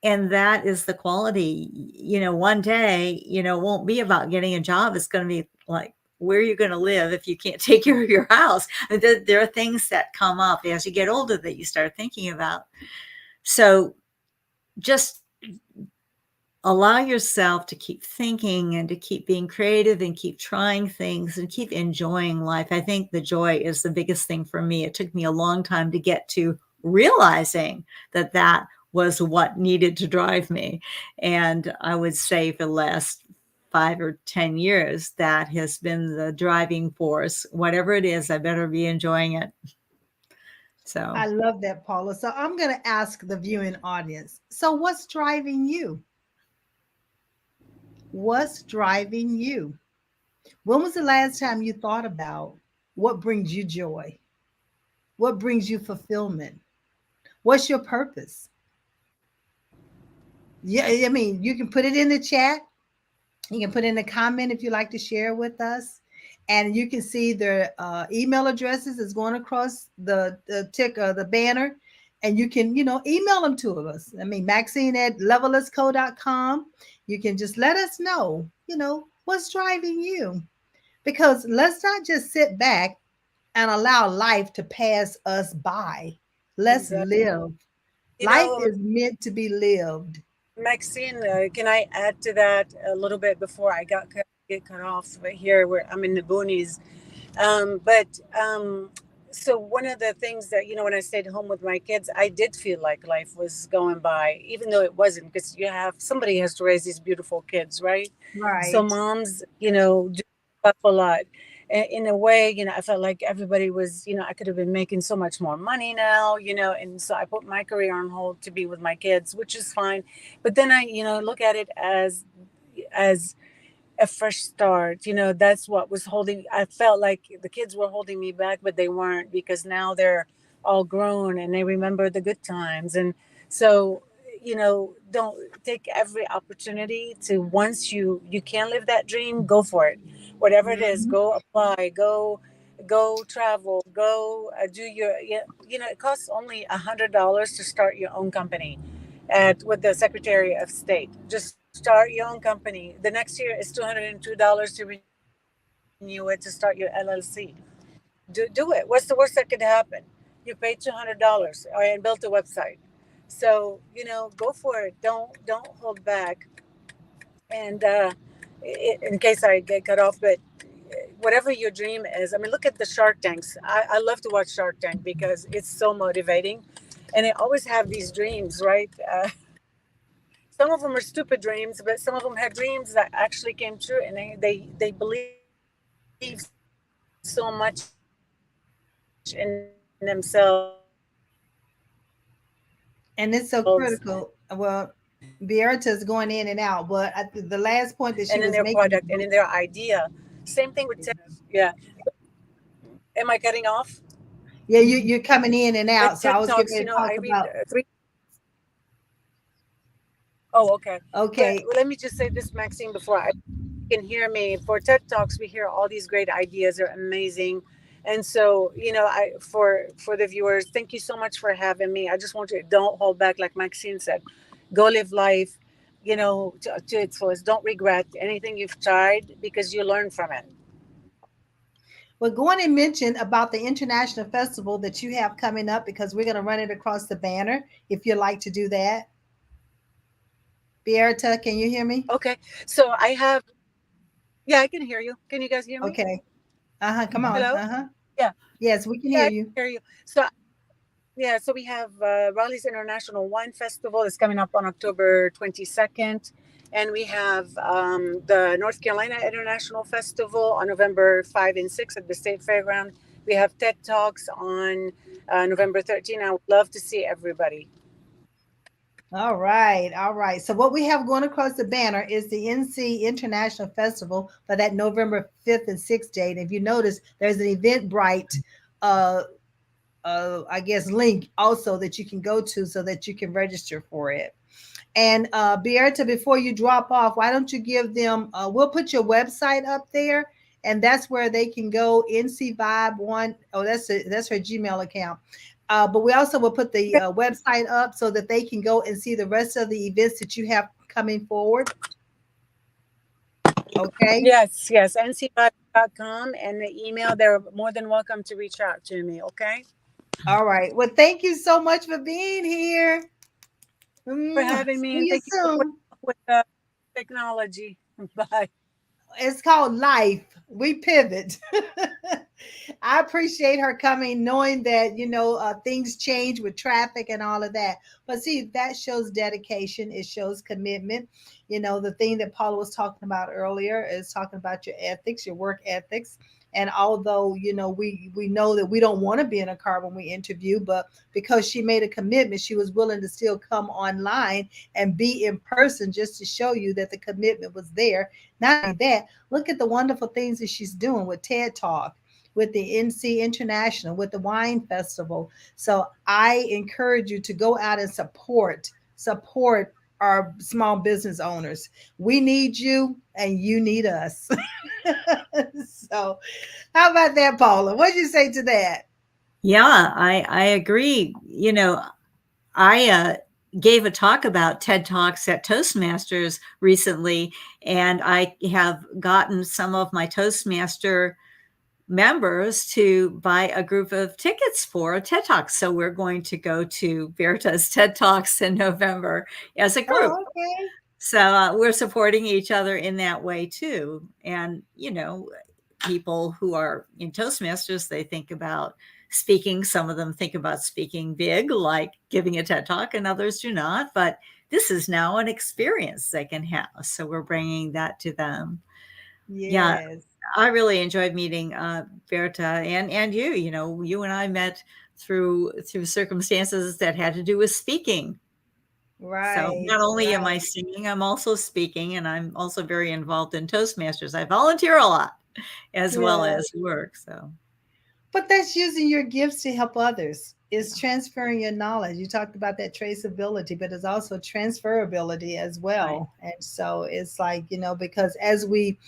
And that is the quality. One day, it won't be about getting a job. It's going to be like, where are you going to live if you can't take care of your house? There are things that come up as you get older that you start thinking about. So just allow yourself to keep thinking and to keep being creative and keep trying things and keep enjoying life. I think the joy is the biggest thing for me. It took me a long time to get to realizing that was what needed to drive me. And I would say for the last 5 or 10 years, that has been the driving force. Whatever it is, I better be enjoying it. So I love that, Paula. So I'm going to ask the viewing audience. So what's driving you? What's driving you? When was the last time you thought about what brings you joy? What brings you fulfillment? What's your purpose? Yeah, I mean, you can put it in the chat. You can put in a comment if you like to share with us. And you can see their email addresses is going across the banner. And you can, email them to us. I mean, Maxine at levelusco.com. You can just let us know, what's driving you. Because let's not just sit back and allow life to pass us by. Let's exactly. live. You Life know, is meant to be lived. Maxine, can I add to that a little bit before I get cut off? But here, I'm in the boonies. But so one of the things that, when I stayed home with my kids, I did feel like life was going by, even though it wasn't, because somebody has to raise these beautiful kids, right? So Right. moms, do stuff a lot. In a way, I felt like everybody was, I could have been making so much more money now, and so I put my career on hold to be with my kids, which is fine. But then I, look at it as a fresh start. That's what was holding. I felt like the kids were holding me back, but they weren't, because now they're all grown and they remember the good times. And so, don't take every opportunity to, once you can live that dream, go for it. Whatever it is, Mhm. go apply, go travel, go do your. It costs only $100 to start your own company with the Secretary of State. Just start your own company. The next year is $202 to renew it, to start your LLC. Do it. What's the worst that could happen? You pay $200 and built a website. So go for it. Don't hold back. And in case I get cut off, but whatever your dream is, I mean, look at the Shark Tanks. I love to watch Shark Tank because it's so motivating, and they always have these dreams, right? Some of them are stupid dreams, but some of them had dreams that actually came true, and they believe so much in themselves. And it's so critical. Well, Beata is going in and out, but the last point that And she in was their making. product and in their idea. Same thing with yeah. Am I cutting off? Yeah, you're coming in and But out. So I TED was getting Talks, ready to I talk read about. three. Oh, okay. But Okay. let me just say this, Maxine, before I can hear me. For TED Talks, we hear all these great ideas. They're amazing. And so, I for the viewers, thank you so much for having me. I just want you, don't hold back, like Maxine said. Go live life, to its fullest. Don't regret anything you've tried, because you learn from it. We're going to mention about the international festival that you have coming up, because we're going to run it across the banner if you'd like to do that. Beata, can you hear me? Okay. So I have, yeah, I can hear you. Can you guys hear me? Okay. Uh-huh. Come on. Hello? Uh-huh. Yeah. Yes, we can Yeah, hear I can you. hear you. So yeah, so we have Raleigh's International Wine Festival is coming up on October 22nd. And we have the North Carolina International Festival on November 5 and 6 at the State Fairground. We have TED Talks on November 13th. I would love to see everybody. All right, all right. So what we have going across the banner is the NC International Festival for that November 5th and 6th date. If you notice, there's an Eventbrite, uh, I guess, link also that you can go to so that you can register for it. And Beata, before you drop off, why don't you give them? We'll put your website up there, and that's where they can go. NC Vibe One. Oh, that's her Gmail account. But we also will put the website up so that they can go and see the rest of the events that you have coming forward. Okay. Yes, ncbody.com, and the email, they're more than welcome to reach out to me, okay? All right. Well, thank you so much for being here. For See having me, and you thank you for putting soon. up with technology. Bye. It's called life. We pivot. I appreciate her coming, knowing that things change with traffic and all of that. But see, that shows dedication. It shows commitment. The thing that Paula was talking about earlier is talking about your ethics, your work ethics. And although we know that we don't want to be in a car when we interview, but because she made a commitment, she was willing to still come online and be in person just to show you that the commitment was there. Not only that, look at the wonderful things that she's doing with TED Talk, with the NC International, with the Wine Festival. So I encourage you to go out and support our small business owners. We need you and you need us. So how about that, Paula? What did you say to that? Yeah, I agree. I gave a talk about TED Talks at Toastmasters recently, and I have gotten some of my Toastmaster members to buy a group of tickets for a TED Talk. So we're going to go to Berta's TED Talks in November as a group. Oh, okay. So we're supporting each other in that way too. And, people who are in Toastmasters, they think about speaking. Some of them think about speaking big, like giving a TED Talk, and others do not. But this is now an experience they can have. So we're bringing that to them. Yeah, Yes. I really enjoyed meeting Berta and you. You know, you and I met through circumstances that had to do with speaking. So Right. not only am I Right. singing, I'm also speaking, and I'm also very involved in Toastmasters. I volunteer a lot as well Yeah. as work. So But that's using your gifts to help others. It's transferring your knowledge. You talked about that traceability, but it's also transferability as right. well. And so it's like, because as we,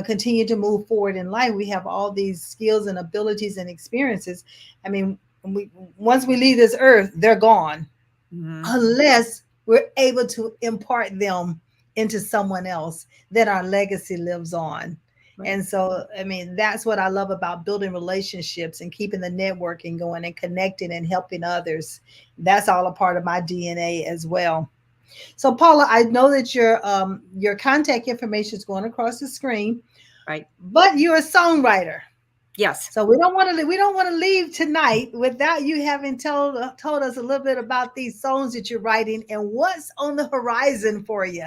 continue to move forward in life, we have all these skills and abilities and experiences. I mean, once we leave this earth, they're gone Mhm. unless we're able to impart them into someone else, then our legacy lives on. Right. And so, I mean, that's what I love about building relationships and keeping the networking going and connecting and helping others. That's all a part of my DNA as well. So, Paula, I know that your contact information is going across the screen, Right. but you're a songwriter. Yes. So we don't want to leave tonight without you having told us a little bit about these songs that you're writing and what's on the horizon for you.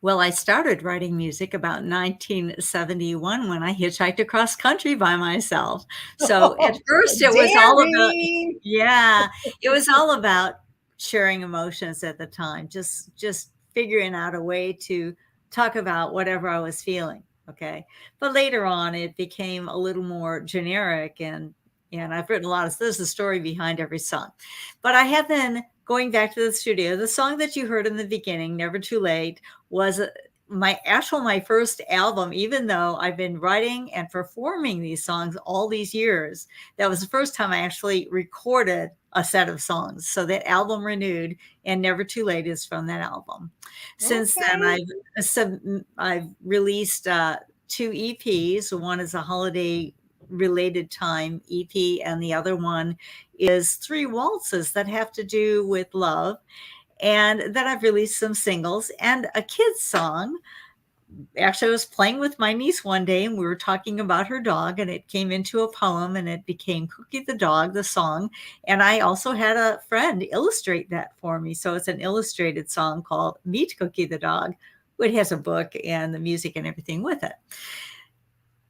Well, I started writing music about 1971 when I hitchhiked across country by myself. So at first it was all about, Daring. yeah, it was all about sharing emotions at the time, just figuring out a way to talk about whatever I was feeling. Okay. But later on it became a little more generic, and I've written a lot of, there's a story behind every song. But I have been going back to the studio. The song that you heard in the beginning, Never Too Late, was my first album. Even though I've been writing and performing these songs all these years, that was the first time I actually recorded a set of songs. So that album, Renewed, and Never Too Late, is from that album. Since then, Okay. I've released 2 EPs. One is a holiday related time EP, and the other one is 3 waltzes that have to do with love. And then I've released some singles and a kid's song. Actually, I was playing with my niece one day and we were talking about her dog, and it came into a poem and it became Cookie the Dog, the song. And I also had a friend illustrate that for me. So it's an illustrated song called Meet Cookie the Dog. It has a book and the music and everything with it.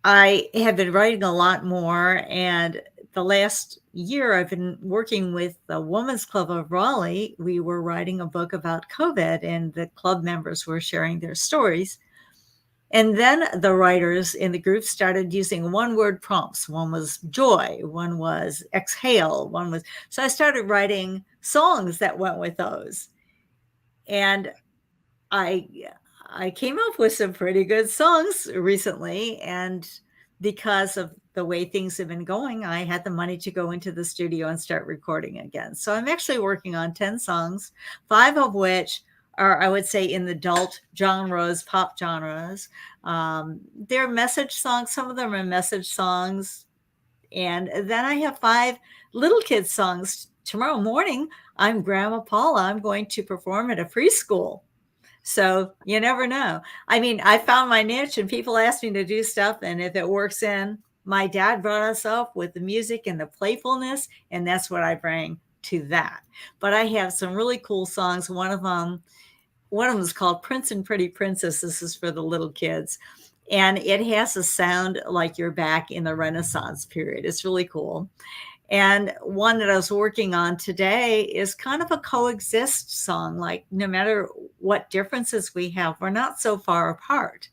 I have been writing a lot more, and the last year I've been working with the Women's Club of Raleigh. We were writing a book about COVID, and the club members were sharing their stories. And then the writers in the group started using one-word prompts. One was joy, one was exhale, so I started writing songs that went with those. And I came up with some pretty good songs recently, and because of the way things have been going, I had the money to go into the studio and start recording again. So I'm actually working on 10 songs, 5 of which are, I would say, in the adult genres, pop genres. They're message songs. Some of them are message songs. And then I have 5 little kids songs. Tomorrow morning, I'm Grandma Paula. I'm going to perform at a preschool. So you never know. I mean, I found my niche, and people ask me to do stuff, and if it works in, my dad brought us up with the music and the playfulness, and that's what I bring to that. But I have some really cool songs. One of them is called Prince and Pretty Princess. This is for the little kids. And it has a sound like you're back in the Renaissance period. It's really cool. And one that I was working on today is kind of a coexist song. Like, no matter what differences we have, we're not so far apart.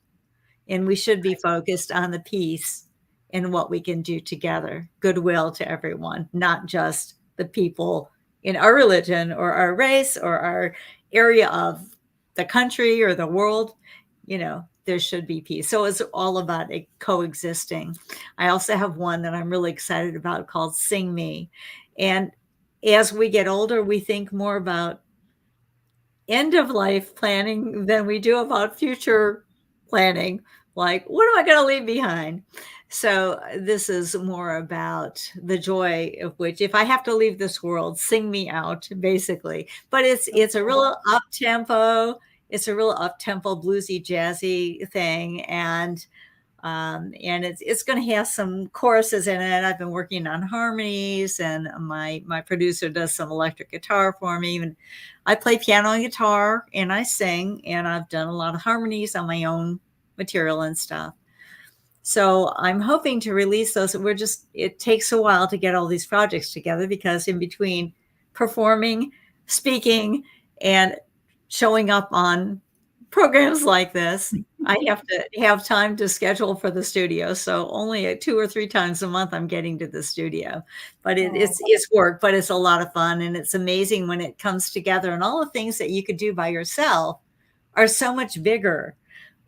And we should be focused on the peace and what we can do together. Goodwill to everyone, not just the people in our religion or our race or our area of the country or the world. There should be peace. So it's all about coexisting. I also have one that I'm really excited about called Sing Me. And as we get older, we think more about end of life planning than we do about future planning. Like, what am I going to leave behind? So this is more about the joy of which, if I have to leave this world, sing me out, basically. But it's a real up tempo. It's a real up tempo, bluesy, jazzy thing. And And it's going to have some choruses in it. I've been working on harmonies, and my producer does some electric guitar for me. And I play piano and guitar, and I sing, and I've done a lot of harmonies on my own material and stuff. So I'm hoping to release those. It takes a while to get all these projects together, because in between performing, speaking, and showing up on programs like this, I have to have time to schedule for the studio. So only 2 or 3 times a month I'm getting to the studio, but it's work, but it's a lot of fun. And it's amazing when it comes together, and all the things that you could do by yourself are so much bigger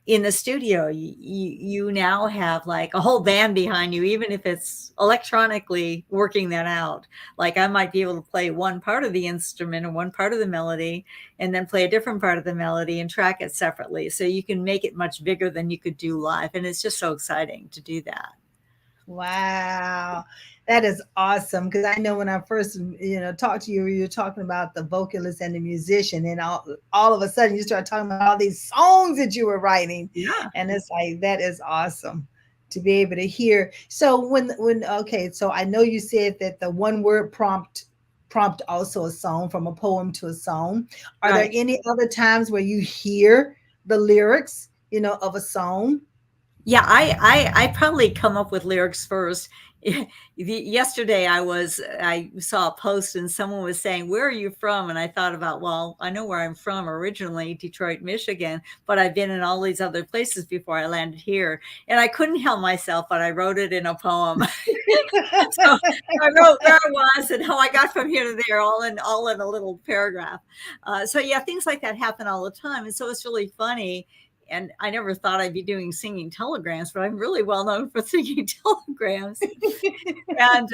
in the studio. You now have like a whole band behind you, even if it's electronically working that out. Like I might be able to play one part of the instrument or one part of the melody, and then play a different part of the melody and track it separately. So you can make it much bigger than you could do live. And it's just so exciting to do that. Wow. That is awesome. Because I know when I first, talked to you, you were talking about the vocalist and the musician, and all of a sudden you start talking about all these songs that you were writing. Yeah. And it's like, that is awesome to be able to hear. So so I know you said that the one word prompt also a song, from a poem to a song. Are there any other times where you hear the lyrics, of a song? Yeah, I probably come up with lyrics first. Yesterday I saw a post, and someone was saying, "Where are you from?" And I thought about, well, I know where I'm from originally, Detroit, Michigan, but I've been in all these other places before I landed here. And I couldn't help myself, but I wrote it in a poem. So I wrote where I was and how I got from here to there, all in a little paragraph. So yeah, things like that happen all the time. And so it's really funny. And I never thought I'd be doing singing telegrams, but I'm really well known for singing telegrams. And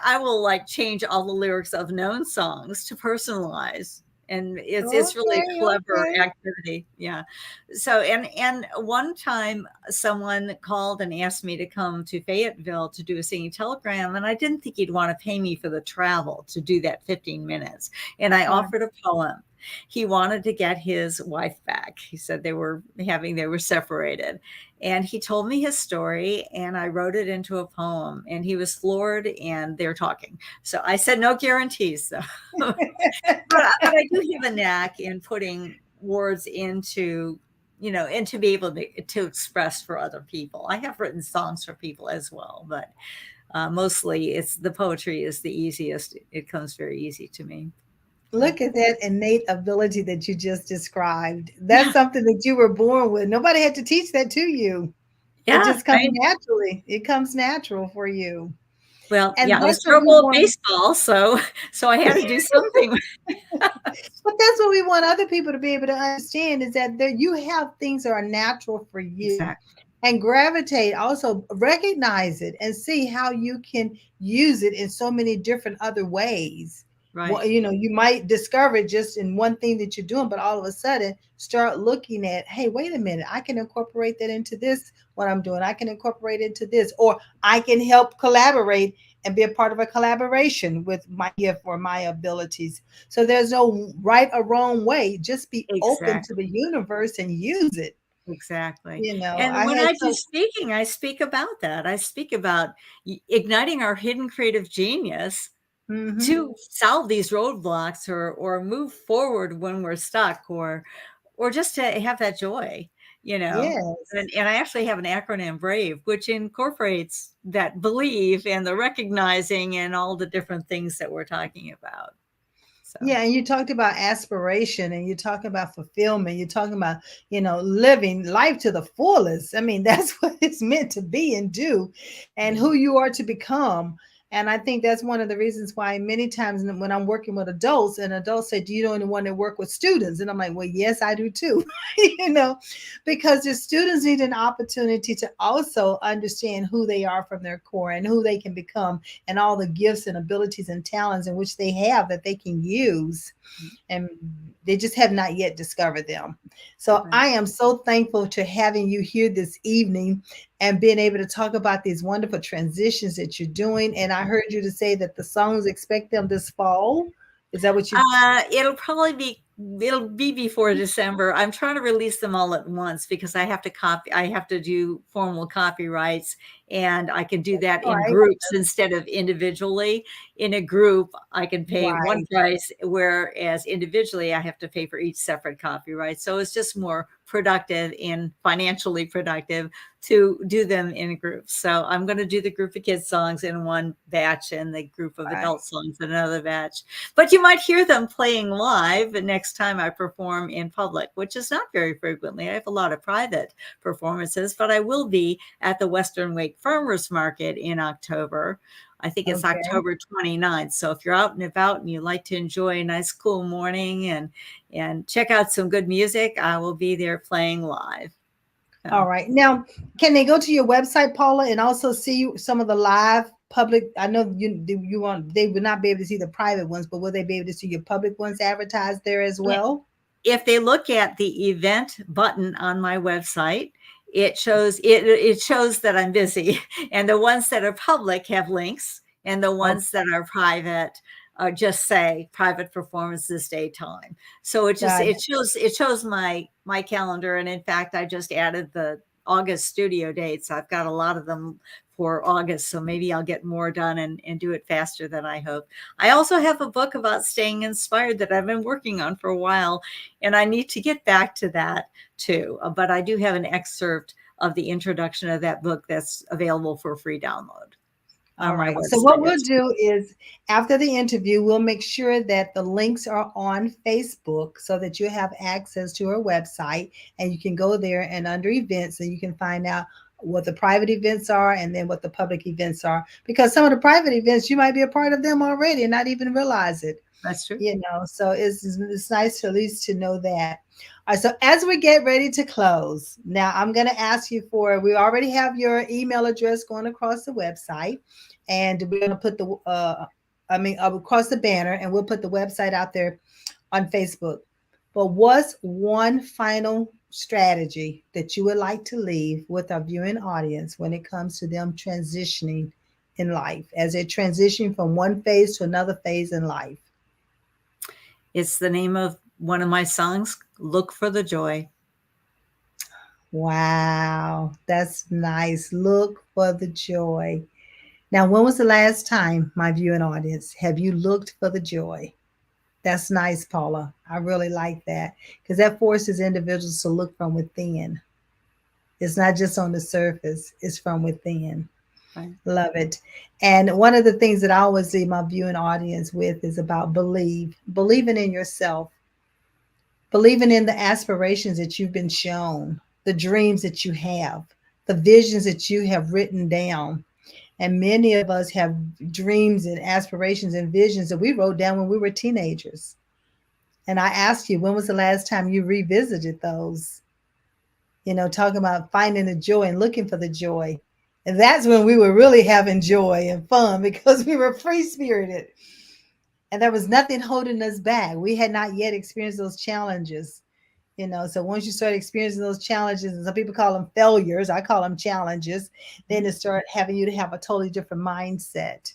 I will like change all the lyrics of known songs to personalize. And it's really clever activity. Yeah. So, and one time someone called and asked me to come to Fayetteville to do a singing telegram. And I didn't think he'd want to pay me for the travel to do that 15 minutes. And I offered a poem. He wanted to get his wife back. He said they were separated. And he told me his story, and I wrote it into a poem, and he was floored, and they're talking. So I said, no guarantees though. but I do have a knack in putting words into, and to be able to express for other people. I have written songs for people as well, but mostly the poetry is the easiest. It comes very easy to me. Look at that innate ability that you just described. That's something that you were born with. Nobody had to teach that to you. Yeah, it just comes naturally. It comes natural for you. Well, and I was terrible at baseball, so I had to do something. But that's what we want other people to be able to understand, is that you have things that are natural for you. Exactly. And gravitate, also recognize it and see how you can use it in so many different other ways. Right. Well, you might discover it just in one thing that you're doing, but all of a sudden start looking at, hey, wait a minute, I can incorporate that into this, what I'm doing. I can incorporate it into this, or I can help collaborate and be a part of a collaboration with my gift or my abilities. So there's no right or wrong way. Just be open to the universe and use it. Exactly. And when I do speaking, I speak about that. I speak about igniting our hidden creative genius. Mm-hmm. To solve these roadblocks or move forward when we're stuck, or just to have that joy, Yes. And I actually have an acronym, BRAVE, which incorporates that belief and the recognizing and all the different things that we're talking about. So. Yeah, and you talked about aspiration, and you talk about fulfillment. You're talking about, living life to the fullest. I mean, that's what it's meant to be and do, and who you are to become. And I think that's one of the reasons why many times when I'm working with adults, and adults say, do you know anyone that work with students? And I'm like, well, yes, I do too, because the students need an opportunity to also understand who they are from their core and who they can become, and all the gifts and abilities and talents in which they have that they can use. And they just have not yet discovered them. So I am so thankful to having you here this evening and being able to talk about these wonderful transitions that you're doing. And I heard you to say that the songs, expect them this fall. Is that what you? It'll probably be it'll be before December. I'm trying to release them all at once because I have to do formal copyrights, and I can do that All in right. groups instead of individually. In a group, I can pay one Right. price, whereas individually I have to pay for each separate copyright. So it's just more productive and financially productive to do them in groups. So I'm going to do the group of kids songs in one batch and the group of Right. adult songs in another batch. But you might hear them playing live the next time I perform in public, which is not very frequently. I have a lot of private performances, but I will be at the Western Wake Farmers Market in October. I think it's Okay. October 29th. So if you're out and about and you like to enjoy a nice cool morning and check out some good music, I will be there playing live. All right. Now, can they go to your website, Paula, and also see some of the live public? I know you want they would not be able to see the private ones, but will they be able to see your public ones advertised there as well? If they look at the event button on my website, it shows that I'm busy, and the ones that are public have links, and the Oh, ones that are private just say private performances daytime. So got it. it shows my calendar, and in fact, I just added the August studio dates. I've got a lot of them for August, so maybe I'll get more done and do it faster than I hope. I also have a book about staying inspired that I've been working on for a while, and I need to get back to that too. But I do have an excerpt of the introduction of that book that's available for free download All on my right. So what website. we'll do is after the interview, we'll make sure that the links are on Facebook so that you have access to our website and you can go there and under events and you can find out what the private events are and then what the public events are. Because some of the private events, you might be a part of them already and not even realize it. That's true. So it's nice to at least to know that. All right, so as we get ready to close, now I'm going to ask you for, we already have your email address going across the website, and we're going to put across the banner, and we'll put the website out there on Facebook. But what's one final strategy that you would like to leave with our viewing audience when it comes to them transitioning in life, as they transition from one phase to another phase in life? It's the name of one of my songs, Look for the Joy. Wow, that's nice. Look for the joy. Now, when was the last time, my viewing audience, have you looked for the joy? That's nice, Paula. I really like that because that forces individuals to look from within. It's not just on the surface, it's from within. Right. Love it. And one of the things that I always leave my viewing audience with is about believing in yourself, believing in the aspirations that you've been shown, the dreams that you have, the visions that you have written down. And many of us have dreams and aspirations and visions that we wrote down when we were teenagers. And I ask you, when was the last time you revisited those? Talking about finding the joy and looking for the joy. And that's when we were really having joy and fun because we were free spirited. And there was nothing holding us back. We had not yet experienced those challenges. So once you start experiencing those challenges, and some people call them failures, I call them challenges, then it start having you to have a totally different mindset.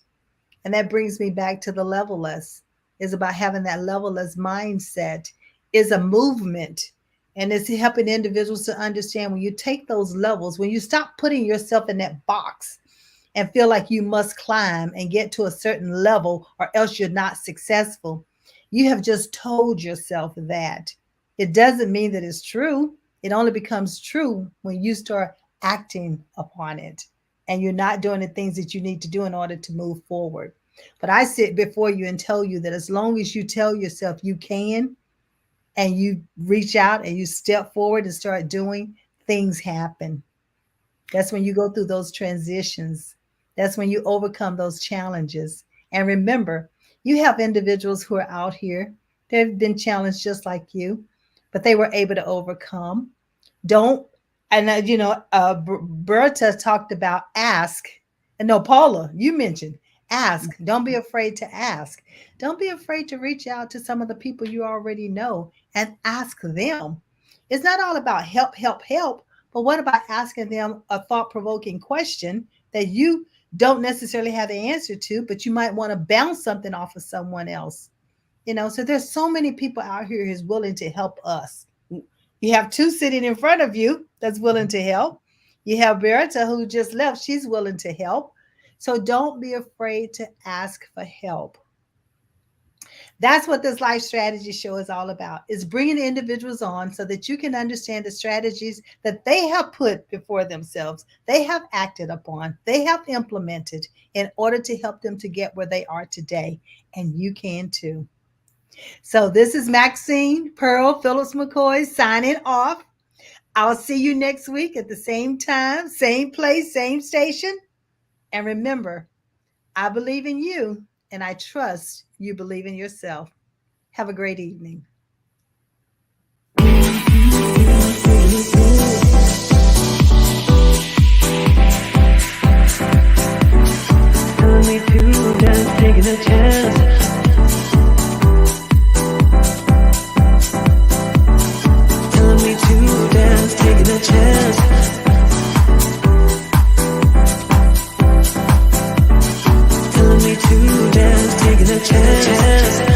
And that brings me back to the levelless. It's about having that levelless mindset. Is a movement, and it's helping individuals to understand when you take those levels, when you stop putting yourself in that box and feel like you must climb and get to a certain level or else you're not successful. You have just told yourself that. It doesn't mean that it's true. It only becomes true when you start acting upon it and you're not doing the things that you need to do in order to move forward. But I sit before you and tell you that as long as you tell yourself you can and you reach out and you step forward and start doing, things happen. That's when you go through those transitions. That's when you overcome those challenges. And remember, you have individuals who are out here. They've been challenged just like you, but they were able to overcome. Don't, and Berta talked about ask. And no, Paula, you mentioned ask. Don't be afraid to ask. Don't be afraid to reach out to some of the people you already know and ask them. It's not all about help, help, help. But what about asking them a thought provoking question that you don't necessarily have the answer to, but you might want to bounce something off of someone else? So there's so many people out here who's willing to help us. You have two sitting in front of you that's willing to help. You have Berta who just left. She's willing to help. So don't be afraid to ask for help. That's what this life strategy show is all about, is bringing individuals on so that you can understand the strategies that they have put before themselves, they have acted upon, they have implemented in order to help them to get where they are today. And you can too. So this is Maxine Phillips McKoy signing off. I'll see you next week at the same time, same place, same station. And remember, I believe in you, and I trust you believe in yourself. Have a great evening. Telling me to dance, taking a chance. Telling me to dance, taking a chance. Telling me to dance, taking a chance.